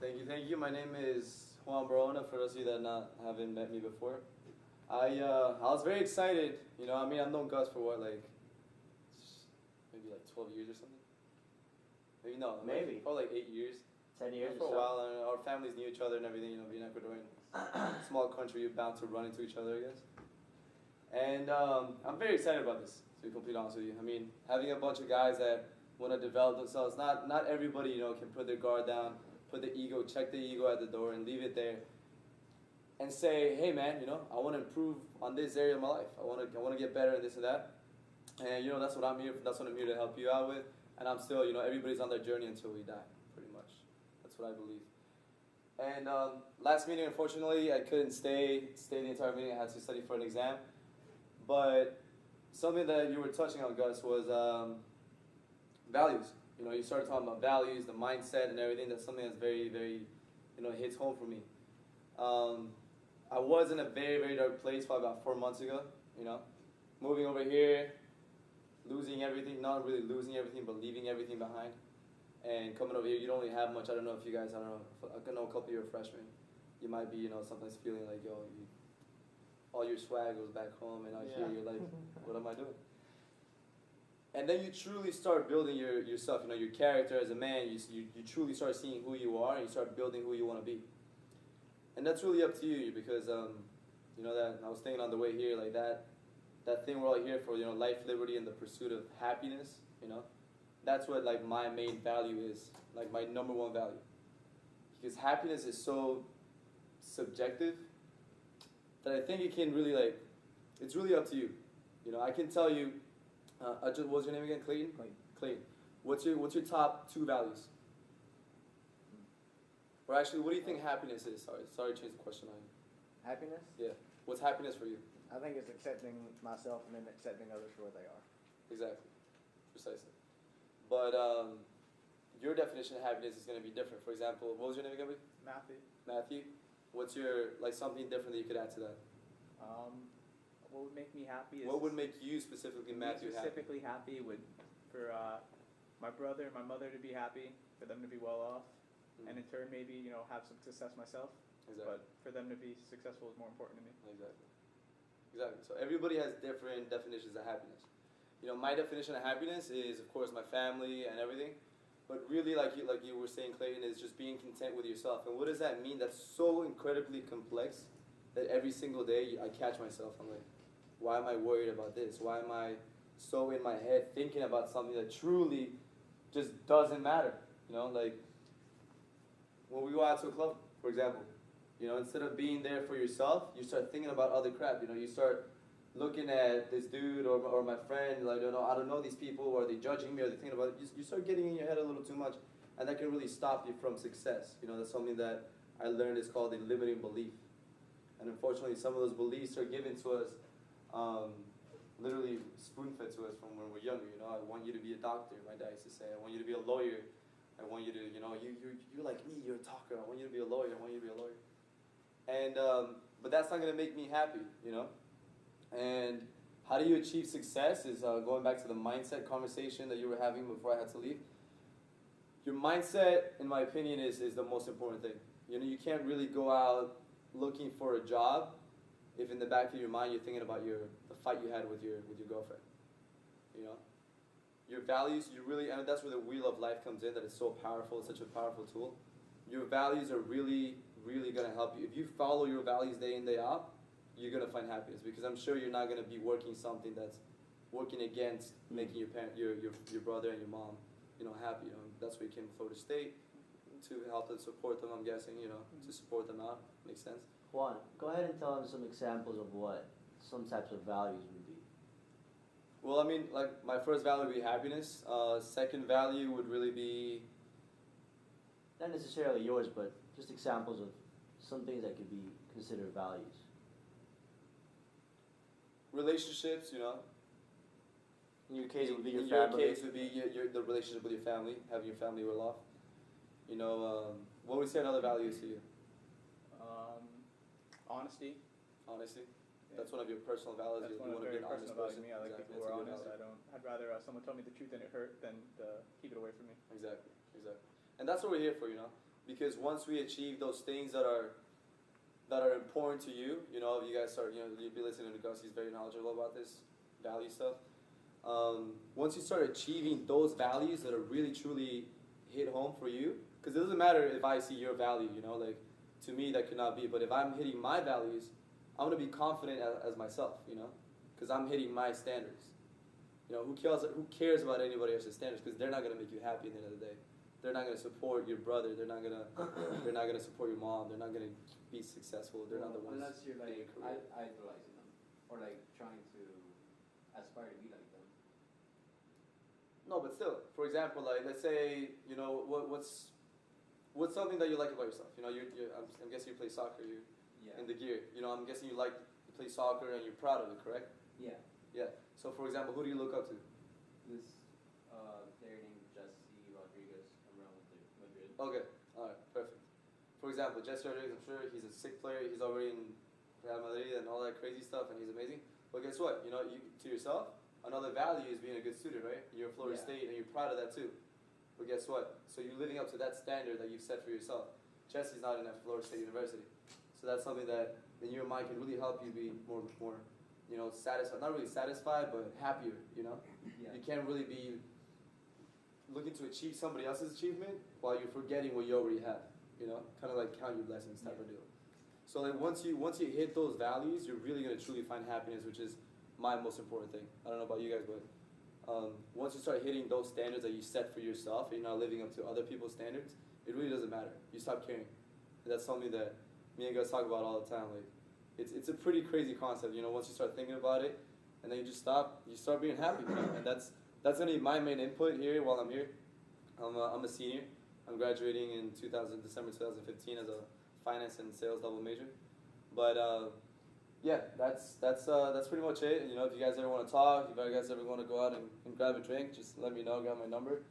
Thank you, thank you. My name is Juan Barona. For those of you that haven't met me before, I was very excited. You know, I mean, I've known Gus for what, like maybe like 12 years or something. Maybe no, Maybe. probably like 8 years. 10 years. For a while, and our families knew each other and everything. You know, being Ecuadorian, small country, you're bound to run into each other, I guess. And I'm very excited about this. To be completely honest with you, I mean, having a bunch of guys that want to develop themselves. Not everybody, you know, can put their guard down, put the ego, check the ego at the door, and leave it there. And say, hey man, you know, I want to improve on this area of my life. I want to get better at this and that. And you know, that's what I'm here. That's what I'm here to help you out with. And I'm still, you know, everybody's on their journey until we die, pretty much. That's what I believe. And last meeting, unfortunately, I couldn't stay the entire meeting. I had to study for an exam. But something that you were touching on, Gus, was values. You know, you started talking about values, the mindset, and everything. That's something that's very, very, you know, hits home for me. I was in a very, very dark place probably about 4 months ago. You know, moving over here, losing everything. Not really losing everything, but leaving everything behind. And coming over here, you don't really have much. I don't know if you guys, I know a couple of you are freshmen. You might be, you know, sometimes feeling like, yo, all your swag goes back home, and out here you're like, what am I doing? And then you truly start building yourself, you know, your character as a man. You truly start seeing who you are, and you start building who you want to be. And that's really up to you, because you know, that I was thinking on the way here, like that thing we're all here for, you know, life, liberty, and the pursuit of happiness. You know, that's what like my main value is, like my number one value, because happiness is so subjective that I think it can really like, it's really up to you. You know, I can tell you. What was your name again? Clayton. Clayton. What's your top 2 values? Or actually, what do you think happiness is? Sorry to change the question on you. Happiness? Yeah. What's happiness for you? I think it's accepting myself and then accepting others for what they are. Exactly. Precisely. But your definition of happiness is going to be different. For example, what was your name again? Matthew. Matthew. What's your, like, something different that you could add to that? What would make me happy is... What would make you specifically, Matthew, specifically happy would, for my brother and my mother to be happy, for them to be well off, and in turn maybe, you know, have some success myself. Exactly. But for them to be successful is more important to me. Exactly. Exactly. So everybody has different definitions of happiness. You know, my definition of happiness is, of course, my family and everything. But really, like you were saying, Clayton, is just being content with yourself. And what does that mean? That's so incredibly complex that every single day I catch myself. I'm like, why am I worried about this? Why am I so in my head thinking about something that truly just doesn't matter? You know, like when we go out to a club, for example, you know, instead of being there for yourself, you start thinking about other crap. You know, you start looking at this dude or my friend, like, I don't know these people, or are they judging me, or they thinking about it. You start getting in your head a little too much, and that can really stop you from success. You know, that's something that I learned is called a limiting belief. And unfortunately, some of those beliefs are given to us, literally spoon-fed to us from when we're younger. You know, I want you to be a doctor, my dad used to say. I want you to be a lawyer. I want you to, you know, you're like me, you're a talker. I want you to be a lawyer. I want you to be a lawyer. And, but that's not going to make me happy, you know. And how do you achieve success is going back to the mindset conversation that you were having before I had to leave. Your mindset, in my opinion, is the most important thing. You know, you can't really go out looking for a job if in the back of your mind you're thinking about the fight you had with your girlfriend. You know, your values, you really, and that's where the wheel of life comes in. That is so powerful. It's such a powerful tool. Your values are really, really going to help you. If you follow your values day in, day out, you're going to find happiness, because I'm sure you're not going to be working something that's working against making your parent, your brother and your mom, you know, happy. You know, that's why you came to Florida State, to help and support them. I'm guessing, you know, to support them out. Makes sense. Juan, go ahead and tell them some examples of what some types of values would be. Well, I mean, like, my first value would be happiness. Second value would really be... Not necessarily yours, but just examples of some things that could be considered values. Relationships, you know. In your case, it would be your in family. your case, would be the relationship with your family, having your family well off. You know, what would you say another value is to you? Honesty. Honesty. Yeah. That's one of your personal values. That's You one of want to very be an honest personal values person. to me. I like Exactly. people who are That's a good honest. value. I'd rather someone tell me the truth and it hurt than keep it away from me. Exactly. Exactly. And that's what we're here for, you know. because once we achieve those things that are important to you, you know, you guys start, you know, you'll be listening to Gus, he's very knowledgeable about this value stuff. Once you start achieving those values that are really truly hit home for you, because it doesn't matter if I see your value, you know, like to me that could not be, but if I'm hitting my values, I'm gonna be confident as myself, you know, because I'm hitting my standards. You know, who cares about anybody else's standards? Because they're not gonna make you happy at the end of the day. They're not gonna support your brother. They're not gonna support your mom. They're not gonna be successful. They're not the ones. Unless you're like in your career. idolizing them or like trying to aspire to be like them. No, but still, for example, like let's say, you know, what's something that you like about yourself? You know, I'm guessing you play soccer. You Yeah. in the gear. You know, I'm guessing you play soccer and you're proud of it, correct? Yeah. Yeah. So for example, who do you look up to? This player named Jesse Rodriguez from Real Madrid. Okay. All right. Perfect. For example, Jesse Rodriguez, I'm sure he's a sick player. He's already in Real Madrid and all that crazy stuff, and he's amazing. But guess what? You know, to yourself, another value is being a good student, right? You're Florida State, and you're proud of that too. But guess what? So you're living up to that standard that you've set for yourself. Jesse's not in at Florida State University, so that's something that in your mind can really help you be more, you know, satisfied. Not really satisfied, but happier. You know, Yeah. you can't really be looking to achieve somebody else's achievement while you're forgetting what you already have. You know, kind of like count your blessings type of deal. So like once you hit those values, you're really gonna truly find happiness, which is my most important thing. I don't know about you guys, but once you start hitting those standards that you set for yourself, and you're not living up to other people's standards, it really doesn't matter. You stop caring. And that's something that me and guys talk about all the time. Like, it's a pretty crazy concept, you know. Once you start thinking about it, and then you start being happy, you know? And that's gonna be my main input here while I'm here. I'm a senior. I'm graduating in December 2015 as a finance and sales double major. But yeah, that's pretty much it. You know, if you guys ever want to talk, if you guys ever want to go out and grab a drink, just let me know. Grab my number,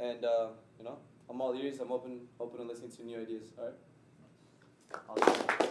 and you know, I'm all ears. I'm open to listening to new ideas. All right. Awesome.